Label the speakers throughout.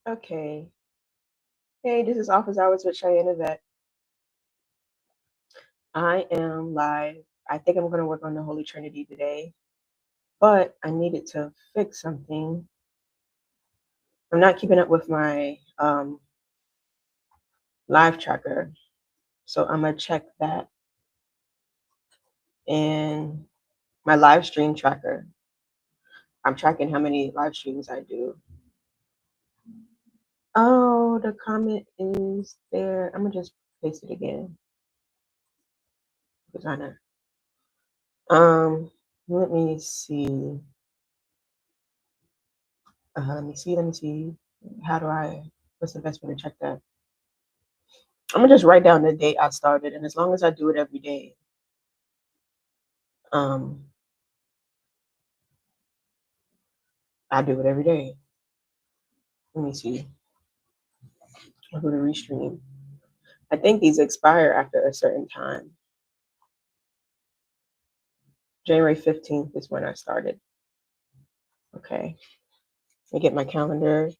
Speaker 1: Okay. Hey, this is Office Hours with Cheyenne Yvette. I am live. I think I'm going to work on the Holy Trinity today, but I needed to fix something. I'm not keeping up with my live tracker, so I'm going to check that. And my live stream tracker, I'm tracking how many live streams I do. Oh, the comment is there. I'm going to just paste it again. Let me see. Let me see. What's the best way to check that? I'm gonna just write down the date I started, and as long as I do it every day, I do it every day. Let me see. I'll go to restream. I think these expire after a certain time. January 15th is when I started. Okay. Let me get my calendar.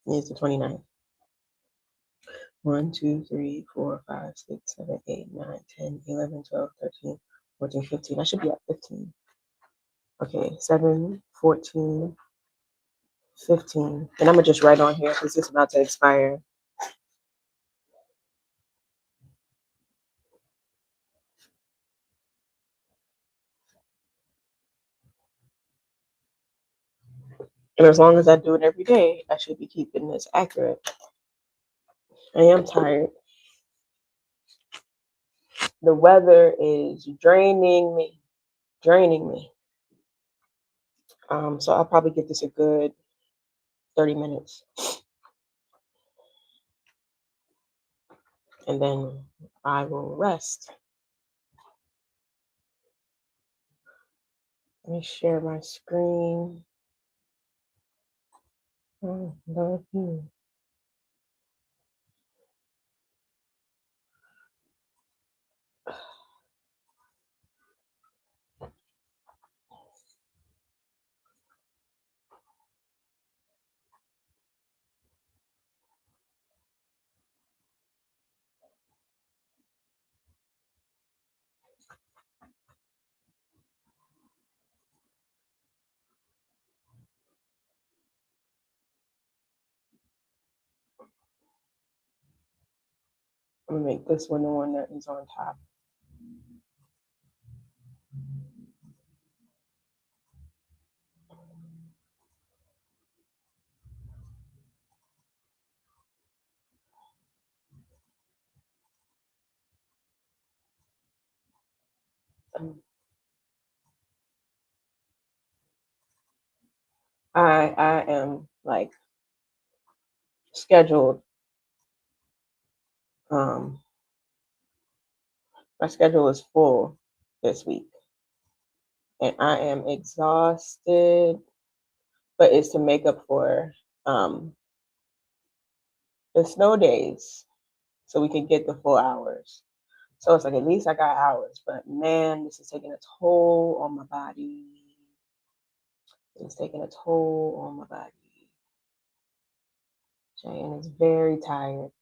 Speaker 1: It's the 29th. 1, 2, 3, 4, 5, 6, 7, 8, 9, 10, 11, 12, 13, 14, 15. I should be at 15. Okay, 7, 14, 15. And I'm gonna just write on here because it's about to expire. And as long as I do it every day, I should be keeping this accurate. I am tired. The weather is draining me. So I'll probably give this a good 30 minutes. And then I will rest. Let me share my screen. Oh, love you. I'm gonna make this one the one that is on top. I am like scheduled. My schedule is full this week, and I am exhausted. But it's to make up for the snow days, so we can get the full hours. So it's like at least I got hours. But man, this is taking a toll on my body. It's taking a toll on my body. Cheyenne is very tired,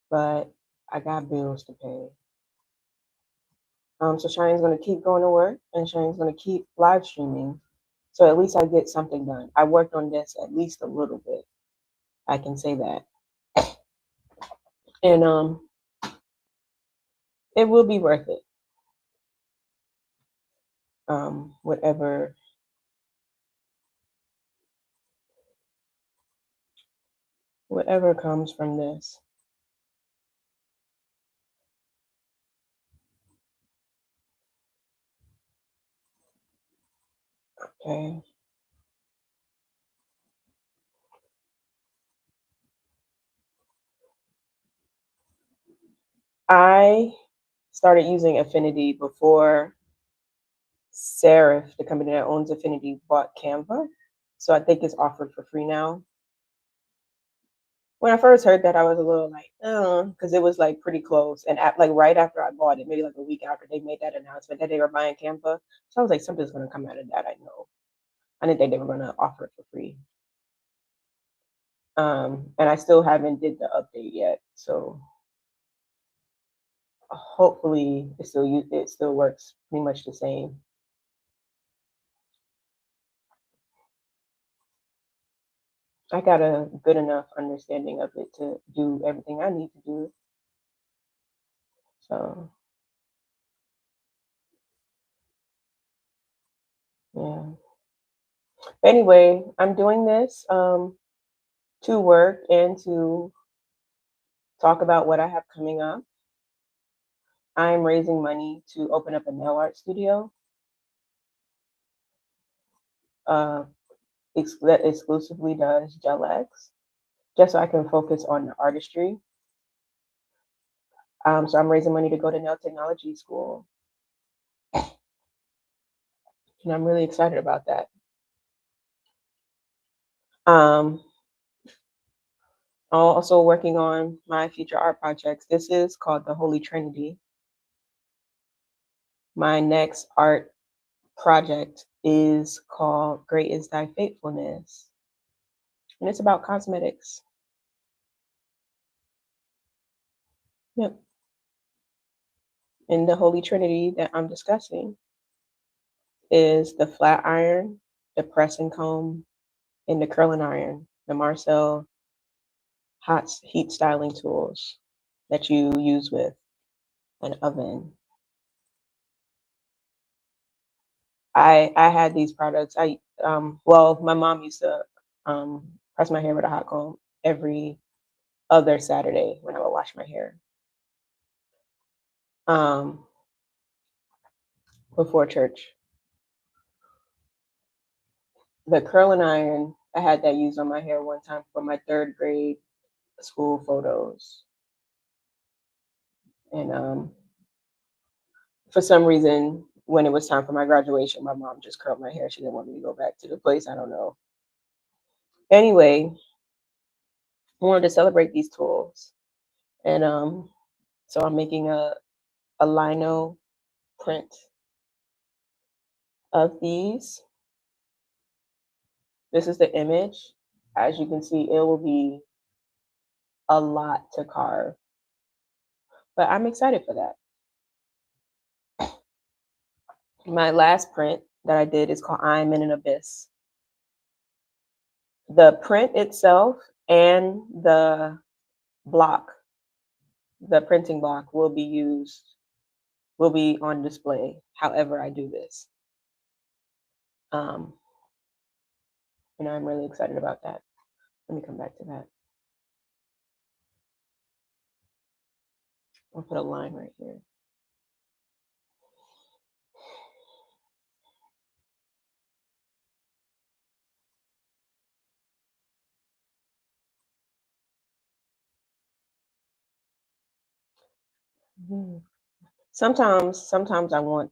Speaker 1: but I got bills to pay. So Cheyenne's gonna keep going to work, and Cheyenne's gonna keep live streaming. So at least I get something done. I worked on this at least a little bit. I can say that. And it will be worth it. Whatever comes from this. Okay. I started using Affinity before Serif, the company that owns Affinity, bought Canva. So I think it's offered for free now. When I first heard that, I was a little like, because it was like pretty close. And like right after I bought it, maybe like a week after they made that announcement that they were buying Canva. So I was like, something's going to come out of that. I know. I didn't think they were going to offer it for free. And I still haven't did the update yet. So hopefully it still works pretty much the same. I got a good enough understanding of it to do everything I need to do. So yeah. Anyway, I'm doing this to work and to talk about what I have coming up. I'm raising money to open up a nail art studio that exclusively does gel X, just so I can focus on the artistry. So I'm raising money to go to nail technology school, and I'm really excited about that. I'm also working on my future art projects. This is called the Holy Trinity. My next art project is called Great is Thy Faithfulness, and it's about cosmetics. Yep. And the Holy Trinity that I'm discussing is the flat iron, the pressing comb, and the curling iron, the Marcel hot heat styling tools that you use with an oven. I had these products. Well, my mom used to press my hair with a hot comb every other Saturday when I would wash my hair. Before church. The curling iron, I had that used on my hair one time for my 3rd grade school photos. And for some reason, when it was time for my graduation, my mom just curled my hair. She didn't want me to go back to the place. I don't know. Anyway, I wanted to celebrate these tools. And so I'm making a lino print of these. This is the image. As you can see, it will be a lot to carve. But I'm excited for that. My last print that I did is called I Am in an Abyss. The print itself and the block, the printing block, will be on display however I do this. And I'm really excited about that. Let me come back to that. I'll put a line right here. Sometimes I want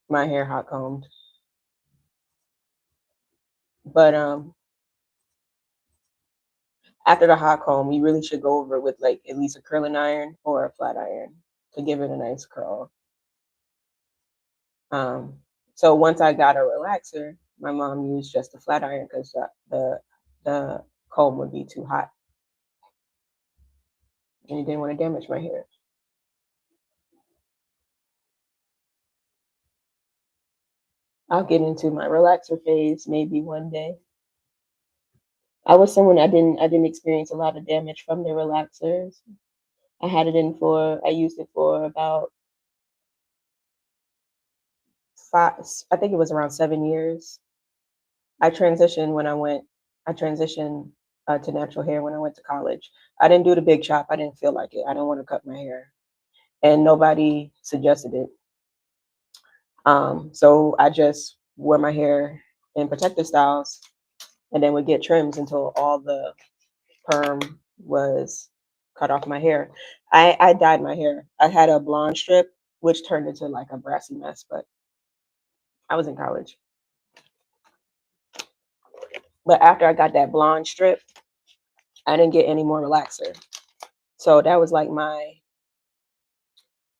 Speaker 1: my hair hot combed, but after the hot comb, you really should go over with like at least a curling iron or a flat iron to give it a nice curl. So once I got a relaxer, my mom used just a flat iron because the comb would be too hot, and you didn't want to damage my hair. I'll get into my relaxer phase maybe one day. I was someone I didn't experience a lot of damage from the relaxers. I used it for about I think it was around 7 years. I transitioned to natural hair when I went to college. I didn't do the big chop. I didn't feel like it. I don't want to cut my hair, and nobody suggested it. So I just wore my hair in protective styles, and then would get trims until all the perm was cut off my hair. I dyed my hair. I had a blonde strip, which turned into like a brassy mess, but I was in college. But after I got that blonde strip, I didn't get any more relaxer. So that was like my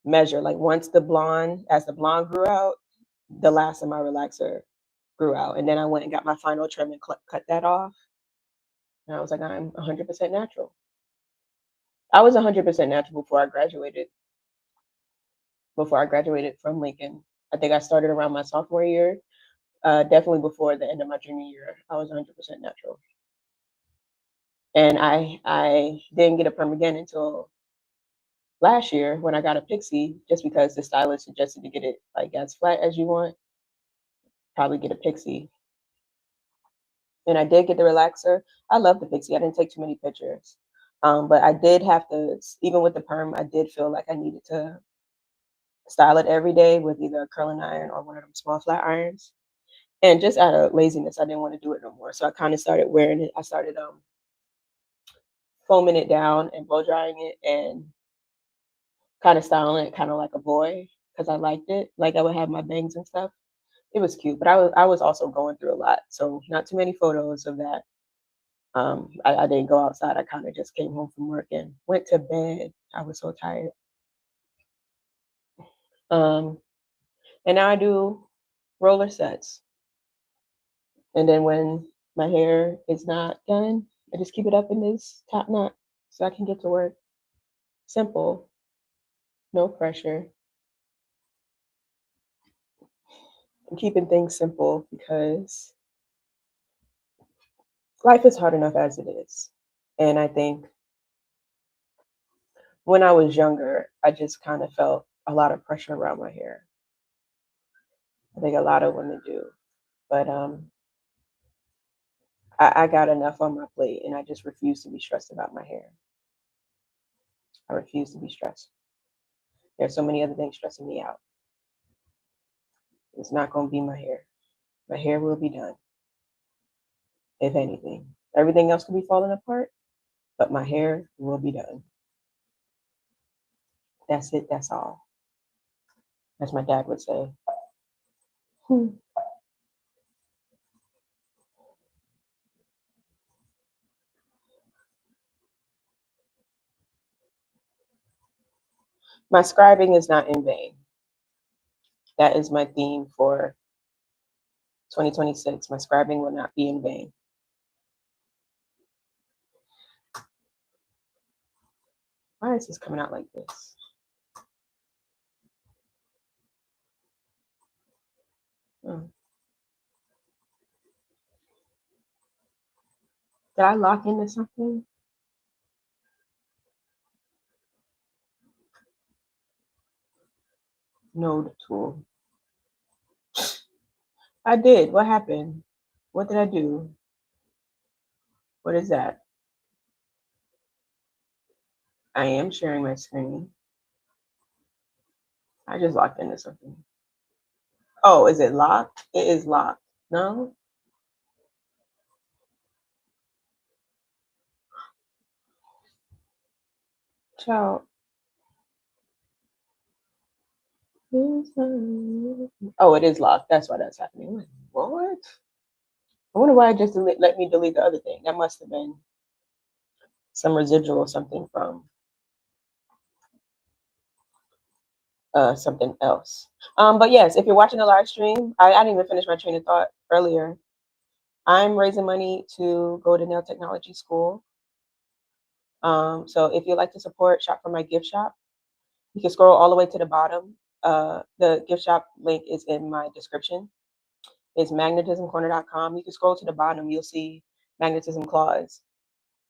Speaker 1: measure. Like once the blonde grew out, the last of my relaxer grew out. And then I went and got my final trim and cut that off. And I was like, I'm 100% natural. I was 100% natural before I graduated. Before I graduated from Lincoln, I think I started around my sophomore year. Definitely before the end of my junior year, I was 100% natural. And I didn't get a perm again until last year when I got a pixie, just because the stylist suggested to get it like as flat as you want, probably get a pixie. And I did get the relaxer. I love the pixie. I didn't take too many pictures. But I did have to, even with the perm, I did feel like I needed to style it every day with either a curling iron or one of them small flat irons. And just out of laziness, I didn't want to do it no more. So I kind of started wearing it. I started foaming it down and blow drying it and kind of styling it kind of like a boy because I liked it. Like I would have my bangs and stuff. It was cute, but I was also going through a lot. So not too many photos of that. I didn't go outside. I kind of just came home from work and went to bed. I was so tired. And now I do roller sets. And then when my hair is not done, I just keep it up in this top knot so I can get to work. Simple, no pressure. I'm keeping things simple because life is hard enough as it is. And I think when I was younger, I just kind of felt a lot of pressure around my hair. I think a lot of women do. But I got enough on my plate and I just refuse to be stressed about my hair. I refuse to be stressed. There's so many other things stressing me out. It's not going to be my hair. My hair will be done, if anything. Everything else could be falling apart, but my hair will be done. That's it. That's all. As my dad would say. My scribing is not in vain. That is my theme for 2026. My scribing will not be in vain. Why is this coming out like this? Oh. Did I lock into something? Node tool. I did. What happened? What did I do? What is that? I am sharing my screen. I just locked into something. Oh, is it locked? It is locked. No? Child. Oh, it is locked. That's why that's happening. What? I wonder why it just let me delete the other thing. That must have been some residual or something from something else. But yes, if you're watching the live stream, I didn't even finish my train of thought earlier. I'm raising money to go to nail technology school. So if you'd like to support, shop for my gift shop. You can scroll all the way to the bottom. The gift shop link is in my description. It's magnetismcorner.com. You can scroll to the bottom. You'll see Magnetism Claws.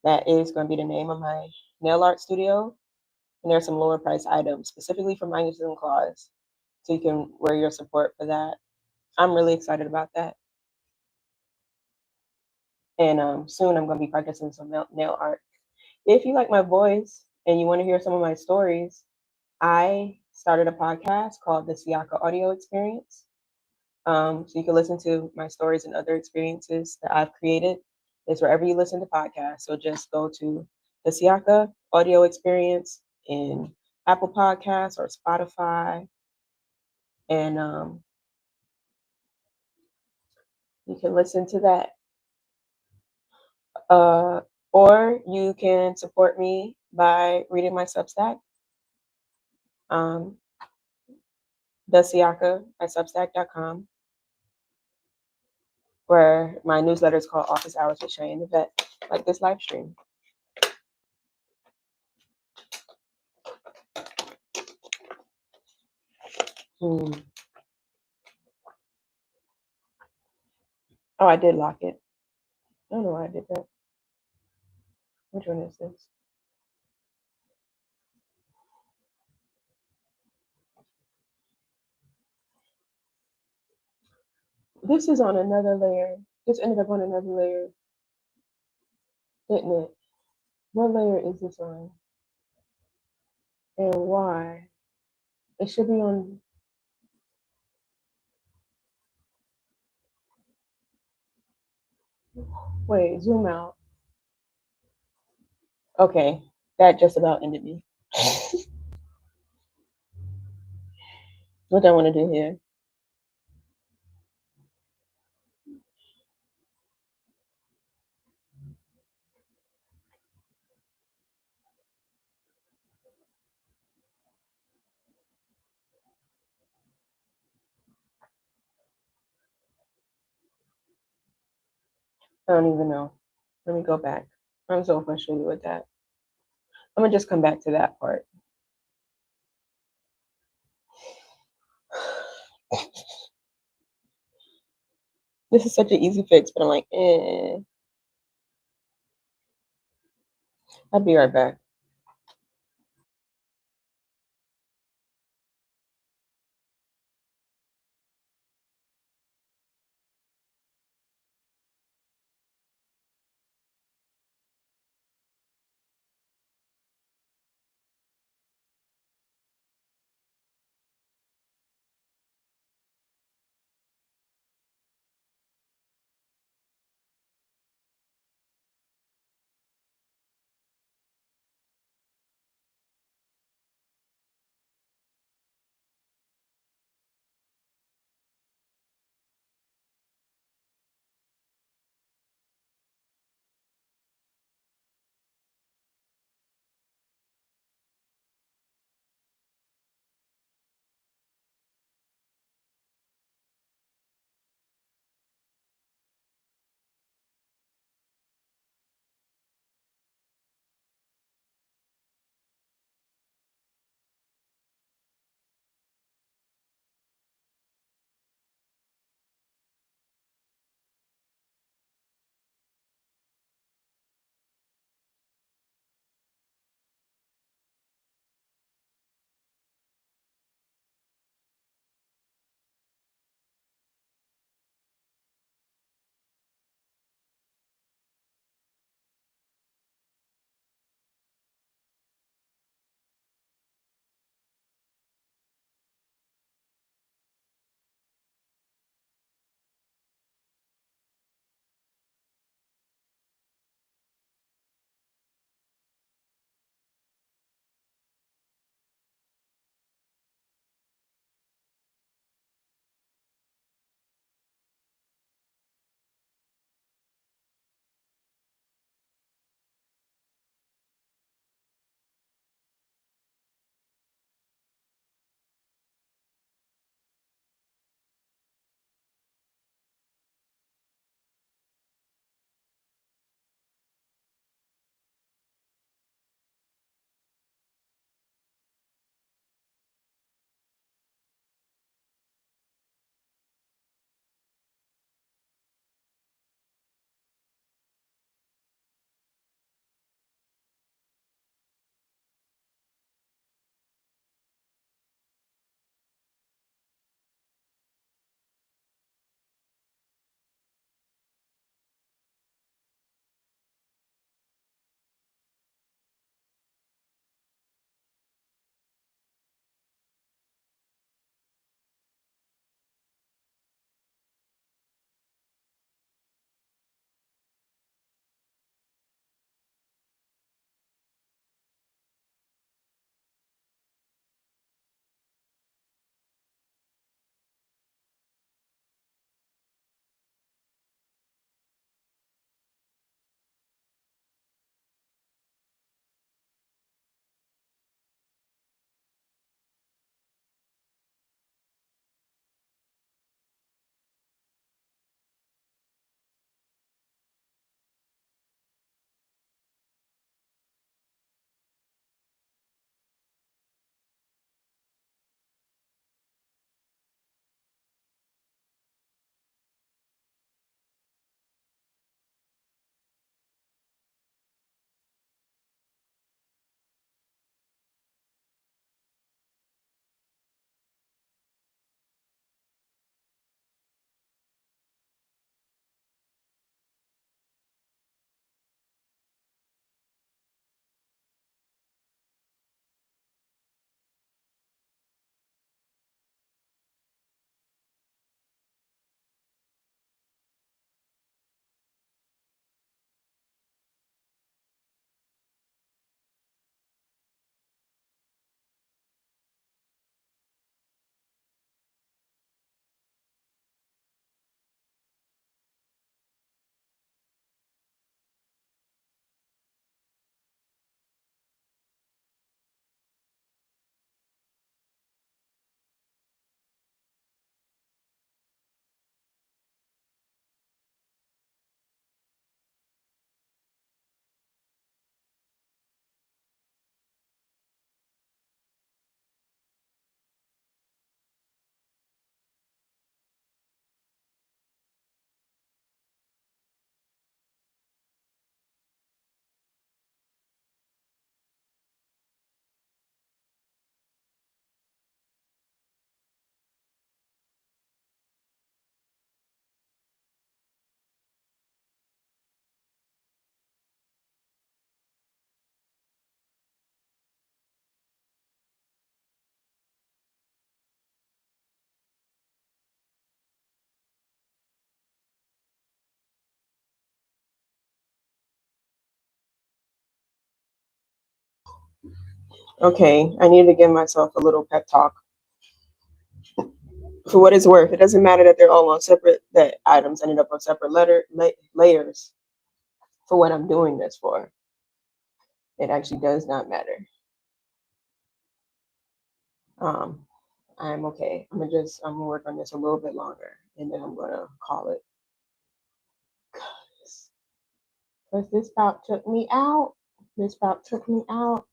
Speaker 1: That is going to be the name of my nail art studio. And there's some lower price items specifically for Magnetism Claws. So you can wear your support for that. I'm really excited about that. And soon I'm going to be practicing some nail art. If you like my voice and you want to hear some of my stories, I started a podcast called the Siaka Audio Experience. So you can listen to my stories and other experiences that I've created. It's wherever you listen to podcasts. So just go to the Siaka Audio Experience in Apple Podcasts or Spotify. And you can listen to that. Or you can support me by reading my Substack. thesiaka@substack.com, where my newsletter is called Office Hours with Cheyenne Yvette, like this live stream. Oh, I did lock it. I don't know why I did that. Which one is this? This is on another layer. This ended up on another layer, didn't it? What layer is this on? And why? It should be on. Wait, zoom out. Okay, that just about ended me. What do I want to do here? I don't even know. Let me go back. I'm so frustrated with that. I'm gonna just come back to that part. This is such an easy fix, but I'm like, I'll be right back. Okay, I need to give myself a little pep talk. For what it's worth, it doesn't matter that they're all on separate, that items ended up on separate layers for what I'm doing this for. It actually does not matter. Um, I'm okay. I'm gonna work on this a little bit longer and then I'm gonna call it. Because this bout took me out. This bout took me out.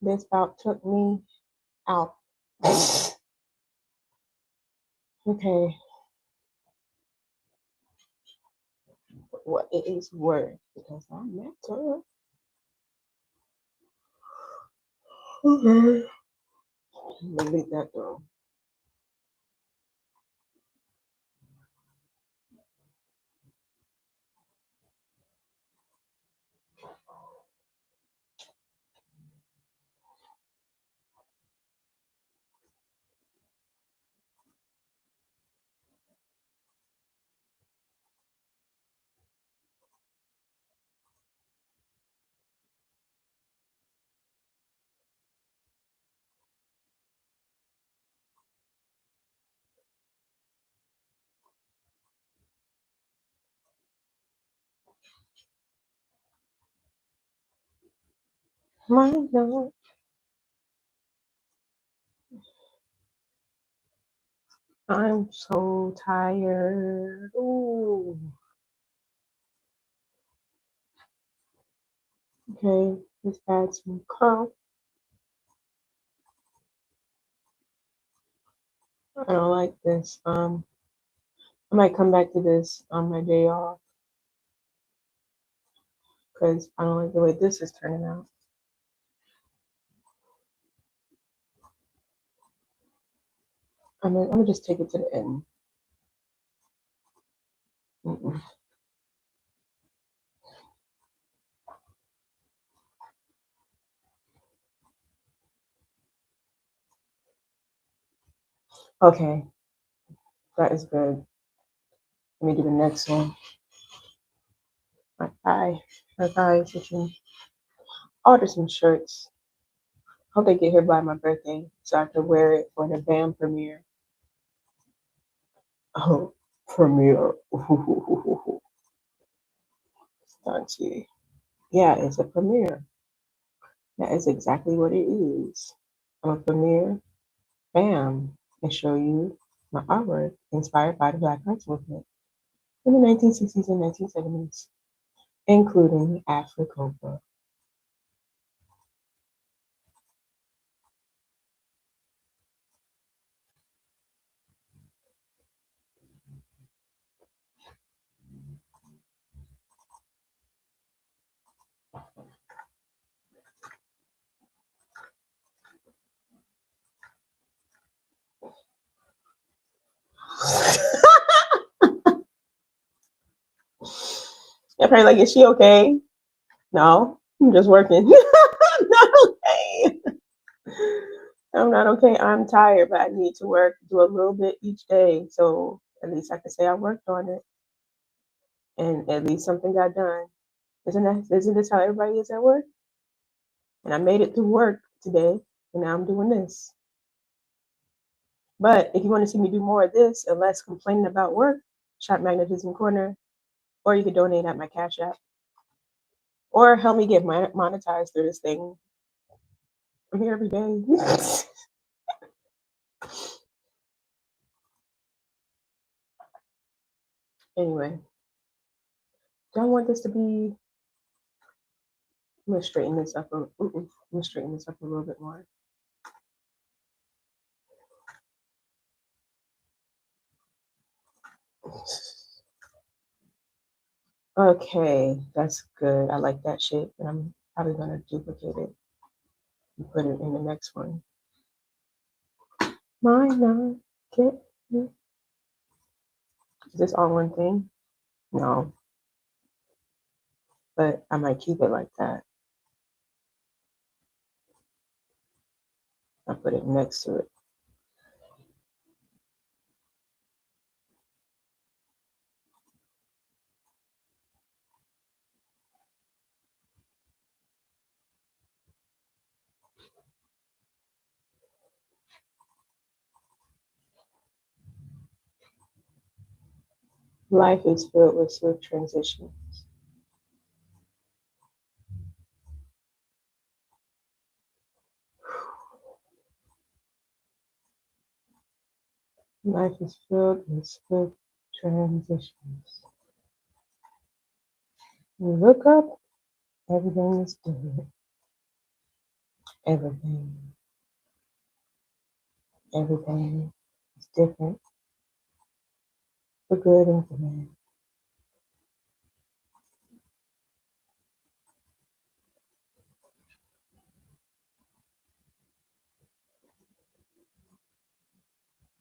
Speaker 1: This bout took me out. Okay. What it is worth because I matter. Okay. Delete that though. My God. I'm so tired. Ooh. Okay, let's add some curl. I don't like this. I might come back to this on my day off because I don't like the way this is turning out. I'm gonna just take it to the end. Mm-mm. Okay, that is good. Let me do the next one. My thigh is itching. Order some shirts. Hope they get here by my birthday so I can wear it for the band premiere. Oh, premiere. Fancy. Yeah, it's a premiere. That is exactly what it is. I'm a premiere, bam, and show you my artwork inspired by the Black Arts Movement in the 1960s and 1970s, including Africopa. They're probably like, is she okay? No, I'm just working. I'm not okay. I'm not okay. I'm tired, but I need to work, do a little bit each day. So at least I can say I worked on it and at least something got done. Isn't this how everybody is at work? And I made it through work today and now I'm doing this. But if you want to see me do more of this and less complaining about work, Shop Magnetism Corner, or you could donate at my Cash App, or help me get monetized through this thing. I'm here every day. Anyway, do I want this to be? I'm gonna straighten this up. I'm gonna straighten this up a little bit more. Okay, that's good. I like that shape, and I'm probably gonna duplicate it and put it in the next one. Mine not get me. Is this all one thing? No, but I might keep it like that. I put it next to it. Life is filled with swift transitions. Life is filled with swift transitions. You look up, everything is different. Everything, everything is different for good and for bad.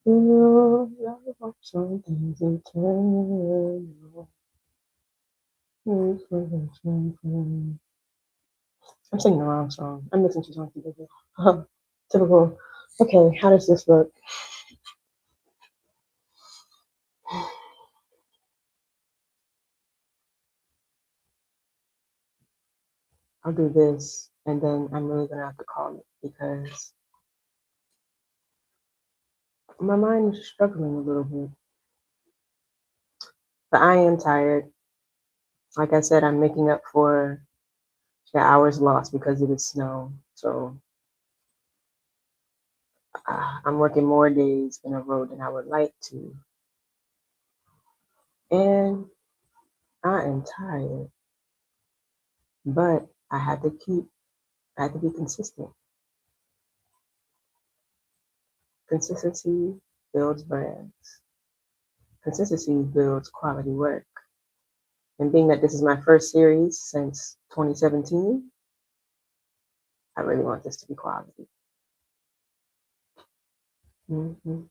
Speaker 1: Oh, I hope something's eternal. I'm singing the wrong song. I'm listening to songs people do. Typical. Okay, how does this look? I'll do this, and then I'm really gonna have to call it because my mind is struggling a little bit. But I am tired. Like I said, I'm making up for the hours lost because of the snow. So I'm working more days in a row than I would like to. And I am tired. But I had to be consistent. Consistency builds brands. Consistency builds quality work. And being that this is my first series since 2017, I really want this to be quality. Mm-hmm.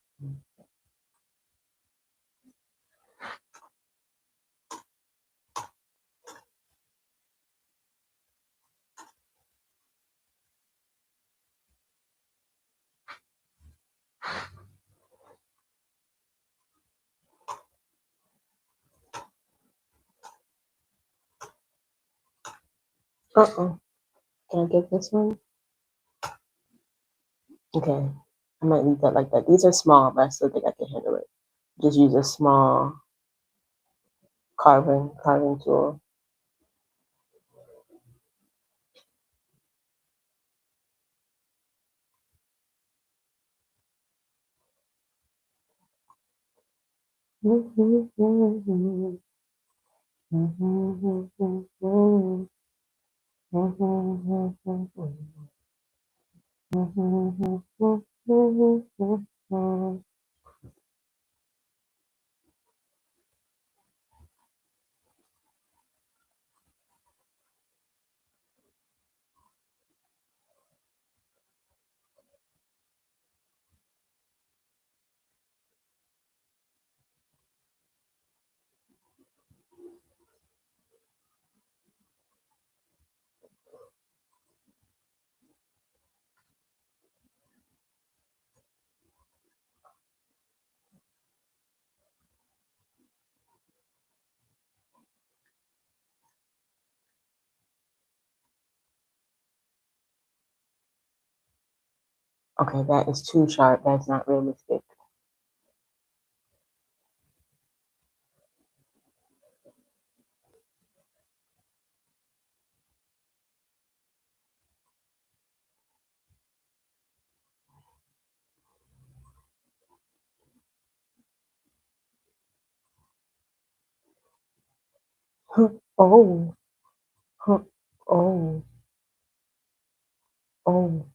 Speaker 1: Uh-oh. Can I get this one? Okay. I might leave that like that. These are small, but I still think I can handle it. Just use a small carving tool. Okay, that is too sharp. That's not realistic. Oh, oh, oh,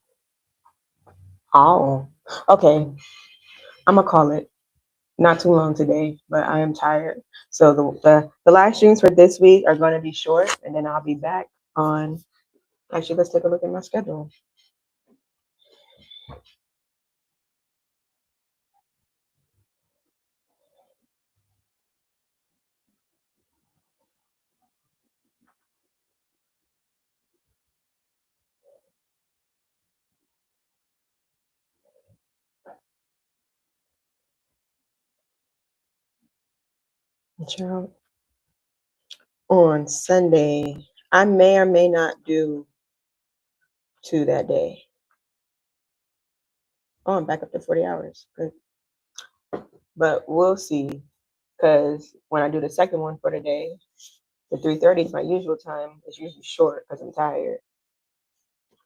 Speaker 1: oh. Okay, I'm gonna call it. Not too long today, but I am tired. So the live streams for this week are going to be short, and then I'll be back on. Actually, let's take a look at my schedule. Child, on Sunday, I may or may not do two that day. Oh, I'm back up to 40 hours. Good. But we'll see. because when I do the second one for the day, the 3:30 is my usual time. It's usually short because I'm tired.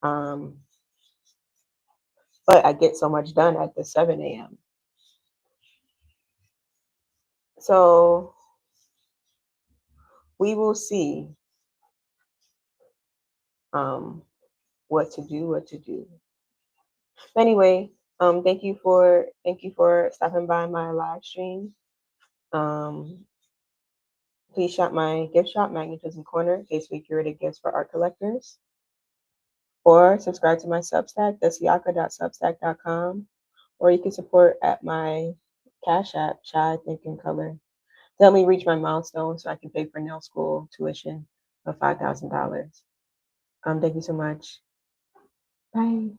Speaker 1: But I get so much done at the 7 a.m. So we will see what to do. Anyway, thank you for stopping by my live stream. Please shop my gift shop, Magnetism Corner, tastefully curated gifts for art collectors. Or subscribe to my Substack, thesiaka.substack.com. Or you can support at my Cash App, Cheythinkincolor, to help me reach my milestone so I can pay for nail school tuition of $5,000. Thank you so much. Bye.